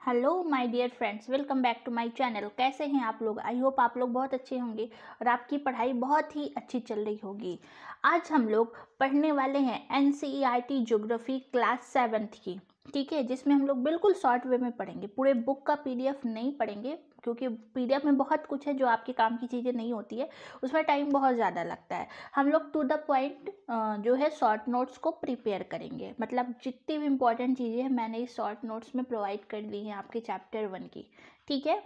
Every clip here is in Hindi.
Hello my dear friends, welcome back to my channel. कैसे हैं आप लोग? आई होप आप लोग बहुत अच्छे होंगे और आपकी पढ़ाई बहुत ही अच्छी चल रही होगी। आज हम लोग पढ़ने वाले हैं एनसीईआरटी ज्योग्राफी क्लास 7th की, ठीक है, जिसमें हम लोग बिल्कुल शॉर्ट वे में पढ़ेंगे। पूरे बुक का पीडीएफ नहीं पढ़ेंगे क्योंकि पीडीएफ में बहुत कुछ है जो आपके काम की चीज़ें नहीं होती है, उसमें टाइम बहुत ज़्यादा लगता है। हम लोग टू द पॉइंट जो है शॉर्ट नोट्स को प्रिपेयर करेंगे। मतलब जितनी भी इंपॉर्टेंट चीज़ें हैं मैंने इस शॉर्ट नोट्स में प्रोवाइड कर दी हैं आपके चैप्टर 1 की, ठीक है।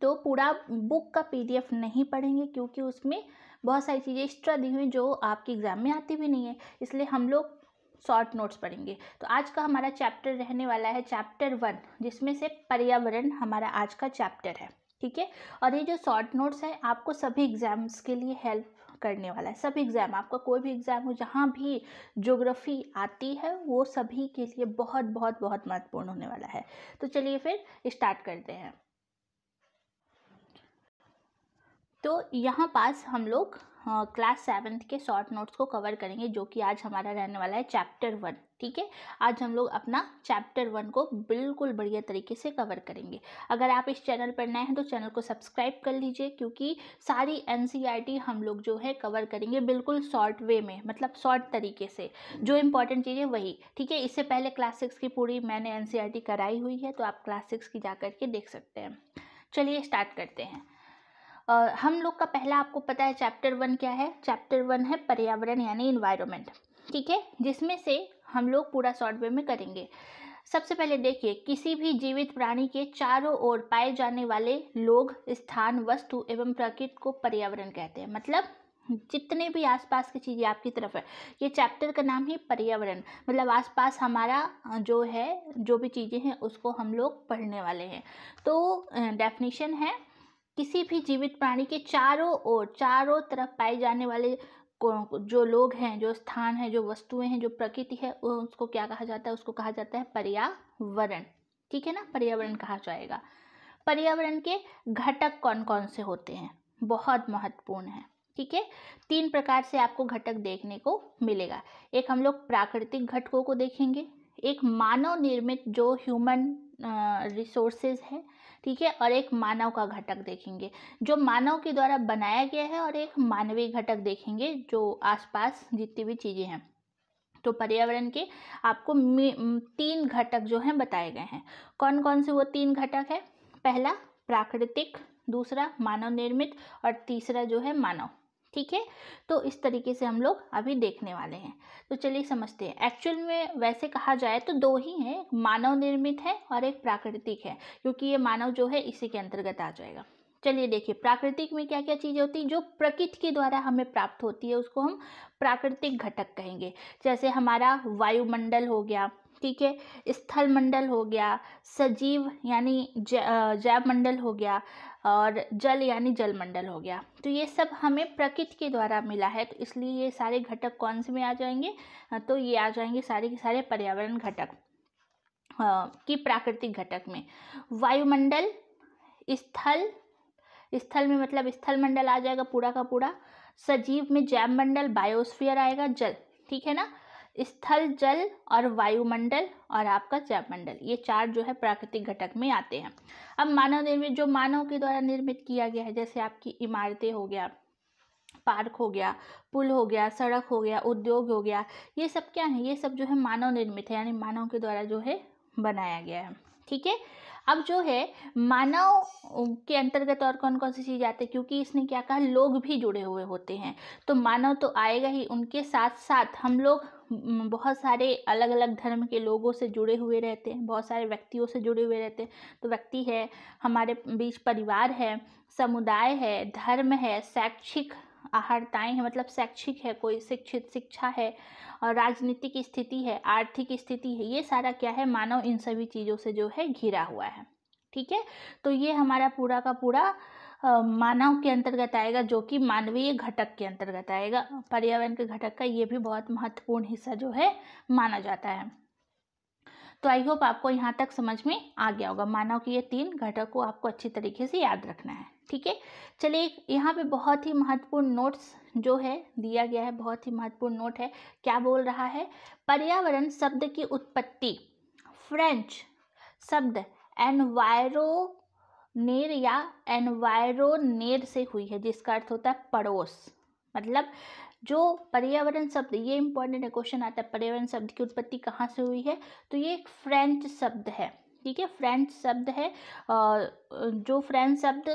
तो पूरा बुक का पीडीएफ नहीं पढ़ेंगे क्योंकि उसमें बहुत सारी चीज़ें एक्स्ट्रा दी हुई जो आपके एग्ज़ाम में आती भी नहीं है, इसलिए हम लोग शॉर्ट नोट्स पढ़ेंगे। तो आज का हमारा चैप्टर रहने वाला है चैप्टर 1, जिसमें से पर्यावरण हमारा आज का चैप्टर है, ठीक है। और ये जो शॉर्ट नोट्स है आपको सभी एग्जाम्स के लिए हेल्प करने वाला है। सभी एग्ज़ाम, आपका कोई भी एग्ज़ाम हो जहाँ भी ज्योग्राफी आती है वो सभी के लिए बहुत बहुत बहुत महत्वपूर्ण होने वाला है। तो चलिए फिर स्टार्ट करते हैं। तो यहाँ पास हम लोग क्लास 7th के शॉर्ट नोट्स को कवर करेंगे, जो कि आज हमारा रहने वाला है चैप्टर 1, ठीक है। आज हम लोग अपना चैप्टर 1 को बिल्कुल बढ़िया तरीके से कवर करेंगे। अगर आप इस चैनल पर नए हैं तो चैनल को सब्सक्राइब कर लीजिए, क्योंकि सारी एनसीईआरटी हम लोग जो है कवर करेंगे बिल्कुल शॉर्ट वे में, मतलब शॉर्ट तरीके से, जो इंपॉर्टेंट चीज़ें वही, ठीक है। इससे पहले क्लास 6 की पूरी मैंने एनसीईआरटी कराई हुई है, तो आप क्लास 6 की जा करके देख सकते हैं। चलिए स्टार्ट करते हैं। हम लोग का पहला, आपको पता है चैप्टर 1 क्या है? चैप्टर 1 है पर्यावरण यानी इन्वायरमेंट, ठीक है, जिसमें से हम लोग पूरा शॉर्ट वे में करेंगे। सबसे पहले देखिए, किसी भी जीवित प्राणी के चारों ओर पाए जाने वाले लोग, स्थान, वस्तु एवं प्रकृति को पर्यावरण कहते हैं। मतलब जितने भी आसपास की चीज़ें आपकी तरफ है, ये चैप्टर का नाम है पर्यावरण। मतलब आसपास हमारा जो है, जो भी चीज़ें हैं उसको हम लोग पढ़ने वाले हैं। तो डेफिनेशन है, किसी भी जीवित प्राणी के चारों ओर, चारों तरफ पाए जाने वाले जो लोग हैं, जो स्थान है, जो वस्तुएं हैं, जो प्रकृति है, उसको क्या कहा जाता है? उसको कहा जाता है पर्यावरण, ठीक है ना। पर्यावरण कहा जाएगा। पर्यावरण के घटक कौन कौन से होते हैं? बहुत महत्वपूर्ण है, ठीक है। 3 प्रकार से आपको घटक देखने को मिलेगा। एक हम लोग प्राकृतिक घटकों को देखेंगे, एक मानव निर्मित जो ह्यूमन रिसोर्सेज है, ठीक है, और एक मानव का घटक देखेंगे जो मानव के द्वारा बनाया गया है, और एक मानवीय घटक देखेंगे जो आसपास जितनी भी चीज़ें हैं। तो पर्यावरण के आपको 3 घटक जो हैं बताए गए हैं। कौन कौन से वो 3 घटक है? पहला प्राकृतिक, दूसरा मानव निर्मित, और तीसरा जो है मानव, ठीक है। तो इस तरीके से हम लोग अभी देखने वाले हैं। तो चलिए समझते हैं। एक्चुअल में वैसे कहा जाए तो 2 ही हैं, मानव निर्मित है और एक प्राकृतिक है, क्योंकि ये मानव जो है इसी के अंतर्गत आ जाएगा। चलिए देखिए, प्राकृतिक में क्या क्या चीज़ें होती हैं जो प्रकृति के द्वारा हमें प्राप्त होती है, उसको हम प्राकृतिक घटक कहेंगे। जैसे हमारा वायुमंडल हो गया, ठीक है, स्थल मंडल हो गया, सजीव यानी जैव मंडल हो गया, और जल यानी जल मंडल हो गया। तो ये सब हमें प्रकृति के द्वारा मिला है, तो इसलिए ये सारे घटक कौन से में आ जाएंगे? तो ये आ जाएंगे सारे के सारे पर्यावरण घटक की प्राकृतिक घटक में। वायुमंडल, स्थल, स्थल में मतलब स्थल मंडल आ जाएगा पूरा का पूरा। सजीव में जैव मंडल, बायोस्फीयर आएगा। जल, ठीक है ना, स्थल, जल और वायुमंडल और आपका जैव मंडल, ये 4 जो है प्राकृतिक घटक में आते हैं। अब मानव निर्मित, जो मानव के द्वारा निर्मित किया गया है, जैसे आपकी इमारतें हो गया, पार्क हो गया, पुल हो गया, सड़क हो गया, उद्योग हो गया, ये सब क्या है? ये सब जो है मानव निर्मित है, यानी मानव के द्वारा जो है बनाया गया है, ठीक है। अब जो है मानव के अंतर्गत और कौन कौन सी चीज़ आती है, क्योंकि इसने क्या कहा, लोग भी जुड़े हुए होते हैं, तो मानव तो आएगा ही, उनके साथ साथ हम लोग बहुत सारे अलग अलग धर्म के लोगों से जुड़े हुए रहते हैं, बहुत सारे व्यक्तियों से जुड़े हुए रहते हैं। तो व्यक्ति है, हमारे बीच परिवार है, समुदाय है, धर्म है, शैक्षिक आहर्ताएँ हैं, मतलब शैक्षिक है, कोई शिक्षित, शिक्षा है, और राजनीतिक स्थिति है, आर्थिक स्थिति है, ये सारा क्या है? मानव इन सभी चीज़ों से जो है घिरा हुआ है, ठीक है। तो ये हमारा पूरा का पूरा मानव के अंतर्गत आएगा, जो कि मानवीय घटक के अंतर्गत आएगा। पर्यावरण के घटक का ये भी बहुत महत्वपूर्ण हिस्सा जो है माना जाता है। तो आई होप आपको यहाँ तक समझ में आ गया होगा। मानव के ये 3 घटक को आपको अच्छी तरीके से याद रखना है, ठीक है। चलिए, यहाँ पे बहुत ही महत्वपूर्ण नोट्स जो है दिया गया है, बहुत ही महत्वपूर्ण नोट है। क्या बोल रहा है? पर्यावरण शब्द की उत्पत्ति फ्रेंच शब्द एनवायरोनेर या एनवायरोनेर से हुई है, जिसका अर्थ होता है पड़ोस। मतलब जो पर्यावरण शब्द, ये इंपॉर्टेंट क्वेश्चन आता है, पर्यावरण शब्द की उत्पत्ति कहाँ से हुई है, तो ये एक फ्रेंच शब्द है, ठीक है, फ्रेंच शब्द है। जो फ्रेंच शब्द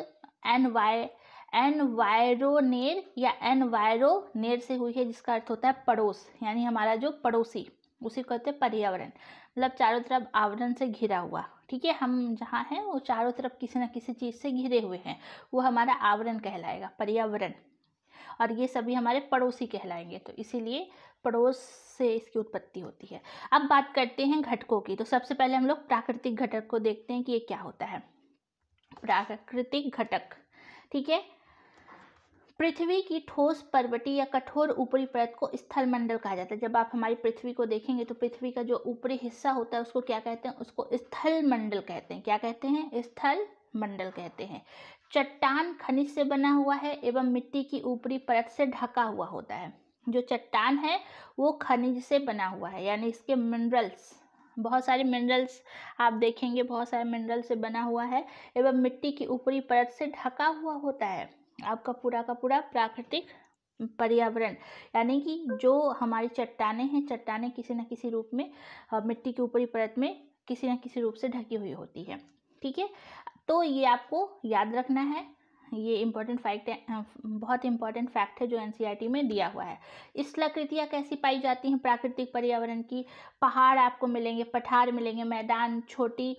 एनवायरोनेर या एनवायरोनेर से हुई है, जिसका अर्थ होता है पड़ोस, यानी हमारा जो पड़ोसी, उसी को कहते हैं पर्यावरण। मतलब चारों तरफ आवरण से घिरा हुआ, ठीक है, हम जहाँ हैं वो चारों तरफ किसी न किसी चीज़ से घिरे हुए हैं, वो हमारा आवरण कहलाएगा, पर्यावरण। और ये सभी हमारे पड़ोसी कहलाएंगे, तो इसीलिए पड़ोस से इसकी उत्पत्ति होती है। अब बात करते हैं घटकों की। तो सबसे पहले हम लोग प्राकृतिक घटक को देखते हैं कि ये क्या होता है। प्राकृतिक घटक, ठीक है, पृथ्वी की ठोस पर्वतीय या कठोर ऊपरी परत को स्थल मंडल कहा जाता है। जब आप हमारी पृथ्वी को देखेंगे तो पृथ्वी का जो ऊपरी हिस्सा होता है उसको क्या कहते हैं, उसको स्थल मंडल कहते हैं। क्या कहते हैं, स्थल मंडल कहते हैं। चट्टान खनिज से बना हुआ है एवं मिट्टी की ऊपरी परत से ढका हुआ होता है। जो चट्टान है वो खनिज से बना हुआ है, यानी इसके मिनरल्स, बहुत सारे मिनरल्स आप देखेंगे, बहुत सारे मिनरल से बना हुआ है, एवं मिट्टी की ऊपरी परत से ढका हुआ होता है। आपका पूरा का पूरा प्राकृतिक पर्यावरण, यानी कि जो हमारी चट्टानें हैं, चट्टानें किसी न किसी रूप में मिट्टी की ऊपरी परत में किसी न किसी रूप से ढकी हुई होती है, ठीक है। तो ये आपको याद रखना है, ये इम्पोर्टेंट फैक्ट है, बहुत इंपॉर्टेंट फैक्ट है जो एनसीईआरटी में दिया हुआ है। स्थलाकृतियाँ कैसी पाई जाती हैं प्राकृतिक पर्यावरण की, पहाड़ आपको मिलेंगे, पठार मिलेंगे, मैदान, छोटी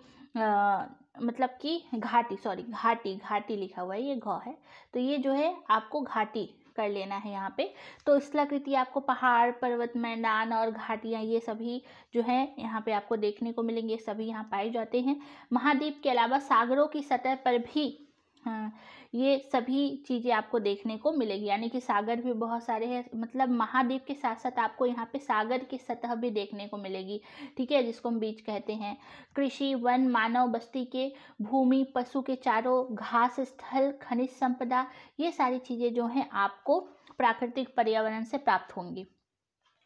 मतलब कि घाटी, सॉरी घाटी लिखा हुआ है, ये घ है, तो ये जो है आपको घाटी कर लेना है यहाँ पे। तो स्थलाकृति आपको पहाड़, पर्वत, मैदान और घाटियाँ, ये सभी जो है यहाँ पे आपको देखने को मिलेंगे, सभी यहाँ पाए जाते हैं। महाद्वीप के अलावा सागरों की सतह पर भी ये सभी चीज़ें आपको देखने को मिलेगी, यानी कि सागर भी बहुत सारे हैं। मतलब महाद्वीप के साथ साथ आपको यहाँ पे सागर की सतह भी देखने को मिलेगी, ठीक है, जिसको हम बीच कहते हैं। कृषि, वन, मानव बस्ती के, भूमि, पशु के चारों, घास स्थल, खनिज संपदा, ये सारी चीज़ें जो हैं आपको प्राकृतिक पर्यावरण से प्राप्त होंगी।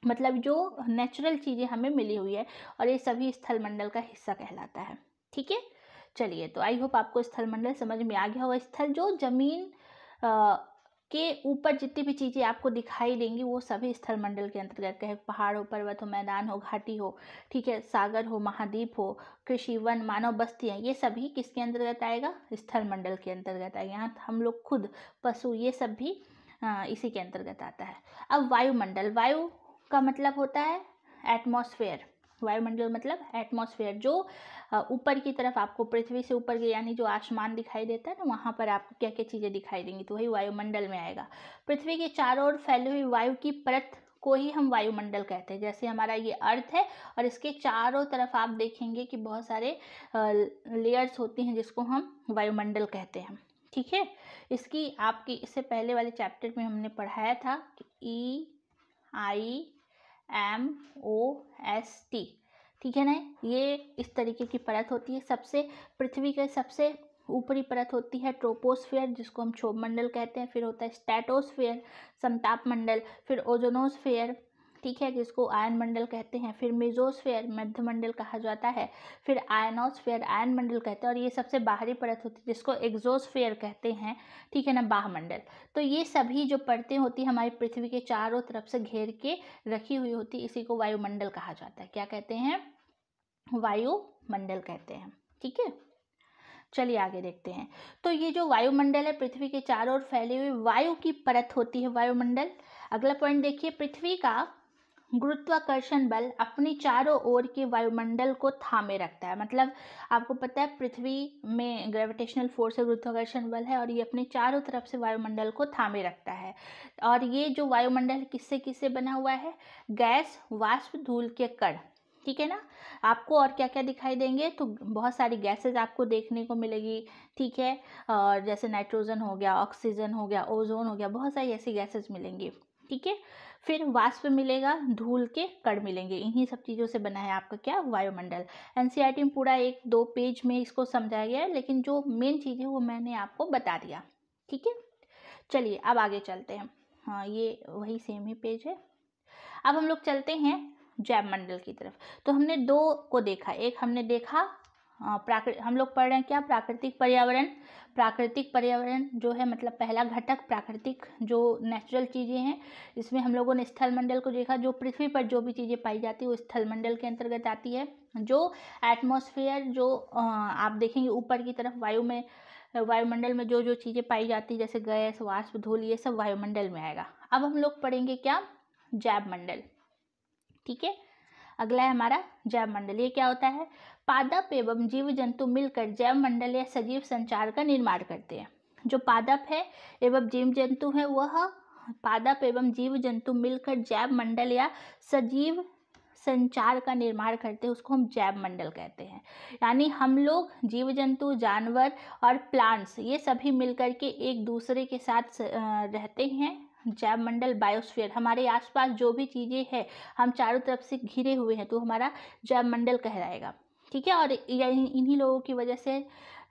मतलब जो नेचुरल चीज़ें हमें मिली हुई है, और ये सभी स्थल मंडल का हिस्सा कहलाता है, ठीक है। चलिए, तो आई होप आपको स्थल मंडल समझ में आ गया होगा। स्थल जो जमीन के ऊपर जितनी भी चीज़ें आपको दिखाई देंगी वो सभी स्थल मंडल के अंतर्गत है। पहाड़ हो, पर्वत हो, मैदान हो, घाटी हो, ठीक है, सागर हो, महाद्वीप हो, कृषि, वन, मानव बस्तियाँ, ये सभी किसके अंतर्गत आएगा, स्थल मंडल के अंतर्गत आएगा। यहाँ हम लोग खुद, पशु, ये सब भी इसी के अंतर्गत आता है। अब वायुमंडल, वायु का मतलब होता है एटमॉस्फेयर। वायुमंडल मतलब एटमॉस्फेयर, जो ऊपर की तरफ आपको पृथ्वी से ऊपर के, यानी जो आसमान दिखाई देता है ना, वहाँ पर आपको क्या क्या चीज़ें दिखाई देंगी, तो वही वायुमंडल में आएगा। पृथ्वी के चारों ओर फैली हुई वायु की परत को ही हम वायुमंडल कहते हैं। जैसे हमारा ये अर्थ है और इसके चारों तरफ आप देखेंगे कि बहुत सारे लेयर्स होती हैं, जिसको हम वायुमंडल कहते हैं, ठीक है। इसकी आपकी इससे पहले वाले चैप्टर में हमने पढ़ाया था कि EIMOST, ठीक है ना, ये इस तरीके की परत होती है। सबसे पृथ्वी के सबसे ऊपरी परत होती है ट्रोपोस्फेयर, जिसको हम क्षोभ मंडल कहते हैं। फिर होता है स्ट्रेटोस्फेयर, समताप मंडल, फिर ओजोनोस्फेयर, ठीक है, जिसको आयन मंडल कहते हैं। फिर मेसोस्फेयर, मध्य मंडल कहा जाता है। फिर आयनोस्फेयर, आयन मंडल कहते हैं। और ये सबसे बाहरी परत होती है जिसको एक्सोस्फेयर कहते हैं, ठीक है ना, बाह्यमंडल। तो ये सभी जो परतें होती हैं हमारी पृथ्वी के चारों तरफ से घेर के रखी हुई होती, इसी को वायुमंडल कहा जाता है। क्या कहते हैं, वायुमंडल कहते हैं, ठीक है। चलिए आगे देखते हैं। तो ये जो वायुमंडल है, पृथ्वी के चारों ओर फैली हुई वायु की परत होती है वायुमंडल। अगला पॉइंट देखिए, पृथ्वी का गुरुत्वाकर्षण बल अपनी चारों ओर के वायुमंडल को थामे रखता है। मतलब आपको पता है पृथ्वी में ग्रेविटेशनल फोर्स है, गुरुत्वाकर्षण बल है, और ये अपने चारों तरफ से वायुमंडल को थामे रखता है। और ये जो वायुमंडल किससे किससे बना हुआ है, गैस, वाष्प, धूल के कण, ठीक है ना। आपको और क्या क्या दिखाई देंगे, तो बहुत सारी गैसेज आपको देखने को मिलेगी, ठीक है, और जैसे नाइट्रोजन हो गया, ऑक्सीजन हो गया, ओजोन हो गया, बहुत सारी ऐसी गैसेज मिलेंगी, ठीक है। फिर वाष्प मिलेगा, धूल के कण मिलेंगे। इन्हीं सब चीज़ों से बना है आपका क्या, वायुमंडल। एनसीईआरटी में पूरा 1-2 पेज में इसको समझाया गया है, लेकिन जो मेन चीज़ है वो मैंने आपको बता दिया, ठीक है। चलिए अब आगे चलते हैं। हाँ, ये वही सेम ही पेज है। अब हम लोग चलते हैं जैव मंडल की तरफ। तो हमने 2 को देखा, एक हमने देखा हम लोग पढ़ रहे हैं क्या, प्राकृतिक पर्यावरण। प्राकृतिक पर्यावरण जो है मतलब पहला घटक प्राकृतिक जो नेचुरल चीज़ें हैं, इसमें हम लोगों ने स्थल मंडल को देखा। जो पृथ्वी पर जो भी चीज़ें पाई जाती है वो स्थल मंडल के अंतर्गत आती है। जो एटमॉस्फेयर जो आप देखेंगे ऊपर की तरफ वायुमंडल में जो जो चीज़ें पाई जाती है जैसे गैस, वाष्प, धूल, ये सब वायुमंडल में आएगा। अब हम लोग पढ़ेंगे क्या, जैव मंडल। ठीक है, अगला है हमारा जैव मंडल। ये क्या होता है, पादप एवं जीव जंतु मिलकर जैव मंडल या सजीव संचार का निर्माण करते हैं। जो पादप है एवं जीव जंतु है वह पादप एवं जीव जंतु मिलकर जैव मंडल या सजीव संचार का निर्माण करते हैं, उसको हम जैव मंडल कहते हैं। यानी हम लोग जीव जंतु, जानवर और प्लांट्स ये सभी मिलकर के एक दूसरे के साथ रहते हैं। जैव मंडल, बायोस्फीयर, हमारे आसपास जो भी चीज़ें हैं हम चारों तरफ से घिरे हुए हैं तो हमारा जैव मंडल कहलाएगा। ठीक है, और इन्हीं लोगों की वजह से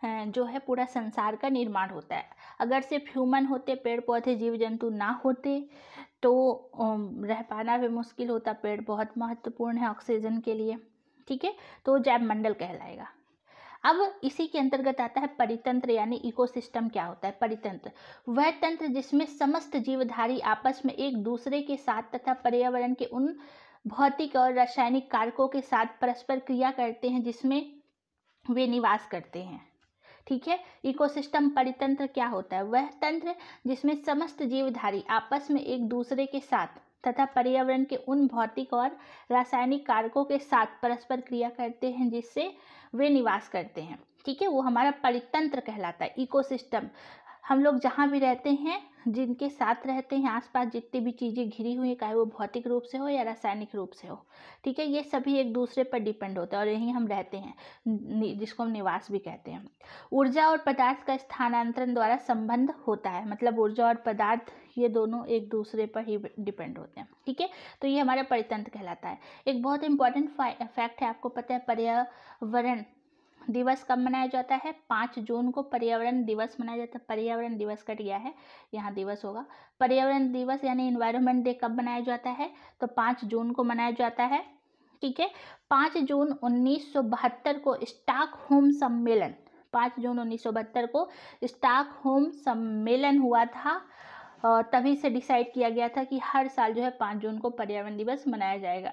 जो है पूरा संसार का निर्माण होता है। अगर सिर्फ ह्यूमन होते, पेड़ पौधे जीव जंतु ना होते तो रह पाना भी मुश्किल होता। पेड़ बहुत महत्वपूर्ण है ऑक्सीजन के लिए। ठीक है, तो जैव मंडल कहलाएगा। अब इसी के अंतर्गत आता है परितंत्र, यानी इकोसिस्टम। क्या होता है परितंत्र, वह तंत्र जिसमें समस्त जीवधारी आपस में एक दूसरे के साथ तथा पर्यावरण के उन भौतिक और रासायनिक कारकों के साथ परस्पर क्रिया करते हैं जिसमें वे निवास करते हैं। ठीक है, इकोसिस्टम परितंत्र क्या होता है, वह तंत्र जिसमें समस्त जीवधारी आपस में एक दूसरे के साथ तथा पर्यावरण के उन भौतिक और रासायनिक कारकों के साथ परस्पर क्रिया करते हैं जिससे वे निवास करते हैं। ठीक है, वो हमारा परितंत्र कहलाता है, इकोसिस्टम। हम लोग जहाँ भी रहते हैं, जिनके साथ रहते हैं, आसपास जितनी भी चीज़ें घिरी हुई हैं, चाहे वो भौतिक रूप से हो या रासायनिक रूप से हो, ठीक है, ये सभी एक दूसरे पर डिपेंड होता है और यहीं हम रहते हैं, जिसको हम निवास भी कहते हैं। ऊर्जा और पदार्थ का स्थानांतरण द्वारा संबंध होता है, मतलब ऊर्जा और पदार्थ ये दोनों एक दूसरे पर ही डिपेंड होते हैं। ठीक है, तो ये हमारा परितंत्र कहलाता है। एक बहुत इंपॉर्टेंट फैक्ट है, आपको पता है पर्यावरण दिवस कब मनाया जाता है, 5 जून को पर्यावरण दिवस मनाया जाता है। पर्यावरण दिवस कट गया है, यहाँ दिवस होगा। पर्यावरण दिवस यानी एनवायरनमेंट डे कब मनाया जाता है, तो 5 जून को मनाया जाता है। ठीक है, 5 जून 1972 को स्टॉकहोम सम्मेलन, 5 जून 1972 को स्टॉकहोम सम्मेलन हुआ था और तभी से डिसाइड किया गया था कि हर साल जो है 5 जून को पर्यावरण दिवस मनाया जाएगा।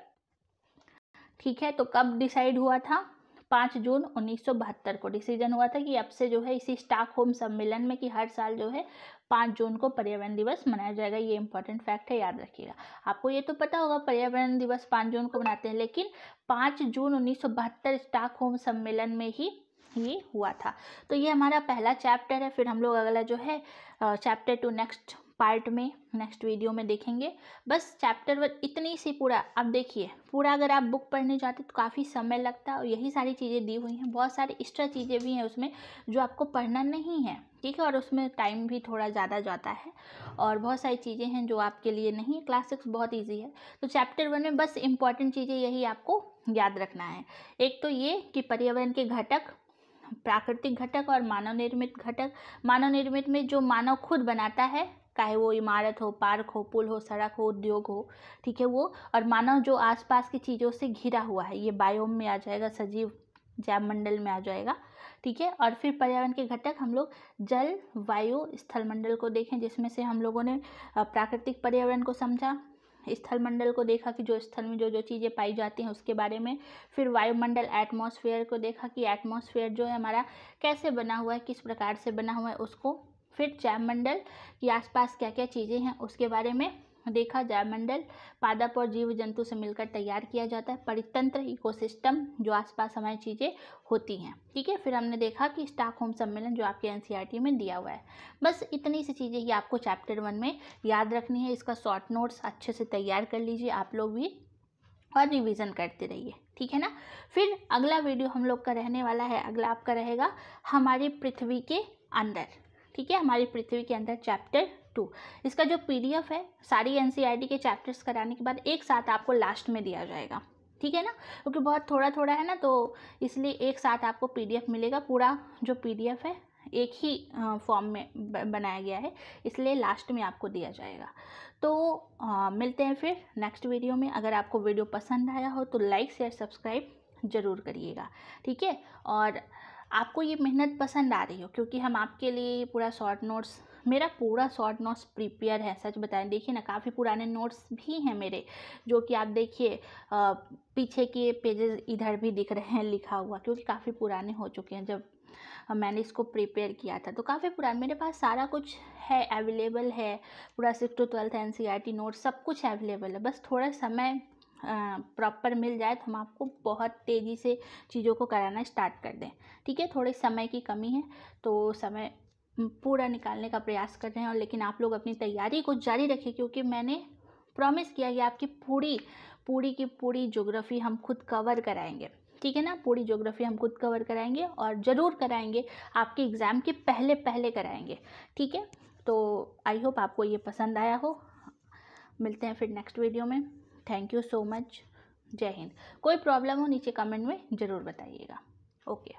ठीक है, तो कब डिसाइड हुआ था, 5 जून 1972 को डिसीजन हुआ था कि अब से जो है इसी स्टॉकहोम सम्मेलन में कि हर साल जो है 5 जून को पर्यावरण दिवस मनाया जाएगा। ये इंपॉर्टेंट फैक्ट है, याद रखिएगा। आपको ये तो पता होगा पर्यावरण दिवस 5 जून को मनाते हैं, लेकिन 5 जून 1972 स्टॉकहोम सम्मेलन में ही ये हुआ था। तो ये हमारा पहला चैप्टर है। फिर हम लोग अगला जो है चैप्टर 2 नेक्स्ट पार्ट में, नेक्स्ट वीडियो में देखेंगे। बस चैप्टर 1 इतनी सी पूरा। अब देखिए, पूरा अगर आप बुक पढ़ने जाते तो काफ़ी समय लगता है और यही सारी चीज़ें दी हुई हैं। बहुत सारी एक्स्ट्रा चीज़ें भी हैं उसमें जो आपको पढ़ना नहीं है। ठीक है, और उसमें टाइम भी थोड़ा ज़्यादा जाता है और बहुत सारी चीज़ें हैं जो आपके लिए नहीं। क्लास 6 बहुत ईजी है। तो चैप्टर 1 में बस इंपॉर्टेंट चीज़ें यही आपको याद रखना है। एक तो ये कि पर्यावरण के घटक, प्राकृतिक घटक और मानव निर्मित घटक। मानव निर्मित में जो मानव खुद बनाता है, चाहे वो इमारत हो, पार्क हो, पुल हो, सड़क हो, उद्योग हो, ठीक है वो। और मानव जो आसपास की चीज़ों से घिरा हुआ है, ये बायोम में आ जाएगा, सजीव जैव मंडल में आ जाएगा। ठीक है, और फिर पर्यावरण के घटक हम लोग जल, वायु, स्थल मंडल को देखें, जिसमें से हम लोगों ने प्राकृतिक पर्यावरण को समझा, स्थल मंडल को देखा कि जो स्थल में जो जो चीज़ें पाई जाती हैं उसके बारे में। फिर वायुमंडल, एटमॉस्फेयर को देखा कि एटमॉस्फेयर जो है हमारा कैसे बना हुआ है, किस प्रकार से बना हुआ है उसको। फिर जैव मंडल के आसपास क्या क्या चीज़ें हैं उसके बारे में देखा। जैव मंडल पादप और जीव जंतु से मिलकर तैयार किया जाता है। परितंत्र, इकोसिस्टम, जो आसपास हमारी चीज़ें होती हैं। ठीक है, फिर हमने देखा कि स्टॉकहोम सम्मेलन जो आपके एनसीईआरटी में दिया हुआ है। बस इतनी सी चीज़ें ही आपको चैप्टर 1 में याद रखनी है। इसका शॉर्ट नोट्स अच्छे से तैयार कर लीजिए आप लोग भी और रिवीजन करते रहिए। ठीक है ना। फिर अगला वीडियो हम लोग का रहने वाला है, अगला आपका रहेगा हमारी पृथ्वी के अंदर। ठीक है, हमारी पृथ्वी के अंदर चैप्टर 2। इसका जो पीडीएफ है सारी एनसीईआरटी के चैप्टर्स कराने के बाद एक साथ आपको लास्ट में दिया जाएगा। ठीक है ना, क्योंकि बहुत थोड़ा थोड़ा है ना, तो इसलिए एक साथ आपको पीडीएफ मिलेगा। पूरा जो पीडीएफ है एक ही फॉर्म में बनाया गया है, इसलिए लास्ट में आपको दिया जाएगा। तो मिलते हैं फिर नेक्स्ट वीडियो में। अगर आपको वीडियो पसंद आया हो तो लाइक, शेयर, सब्सक्राइब ज़रूर करिएगा, ठीक है। और आपको ये मेहनत पसंद आ रही हो, क्योंकि हम आपके लिए पूरा शॉर्ट नोट्स, मेरा पूरा शॉर्ट नोट्स प्रिपेयर है। सच बताएं, देखिए ना, काफ़ी पुराने नोट्स भी हैं मेरे, जो कि आप देखिए पीछे के पेजेस इधर भी दिख रहे हैं लिखा हुआ, क्योंकि काफ़ी पुराने हो चुके हैं। जब मैंने इसको प्रिपेयर किया था तो काफ़ी पुराना, मेरे पास सारा कुछ है, अवेलेबल है, पूरा 6 to 12 NCERT नोट सब कुछ अवेलेबल है। बस थोड़ा समय प्रॉपर मिल जाए तो हम आपको बहुत तेज़ी से चीज़ों को कराना स्टार्ट कर दें, ठीक है। थोड़े समय की कमी है, तो समय पूरा निकालने का प्रयास कर रहे हैं। और लेकिन आप लोग अपनी तैयारी को जारी रखें, क्योंकि मैंने प्रॉमिस किया कि आपकी पूरी की पूरी ज्योग्राफी हम खुद कवर कराएंगे, ठीक है ना। पूरी ज्योग्राफी हम खुद कवर कराएंगे, और ज़रूर कराएंगे, आपके एग्ज़ाम के पहले कराएंगे, ठीक है। तो आई होप आपको ये पसंद आया हो। मिलते हैं फिर नेक्स्ट वीडियो में। Thank you so much. जय हिंद। कोई प्रॉब्लम हो नीचे कमेंट में ज़रूर बताइएगा। ओके।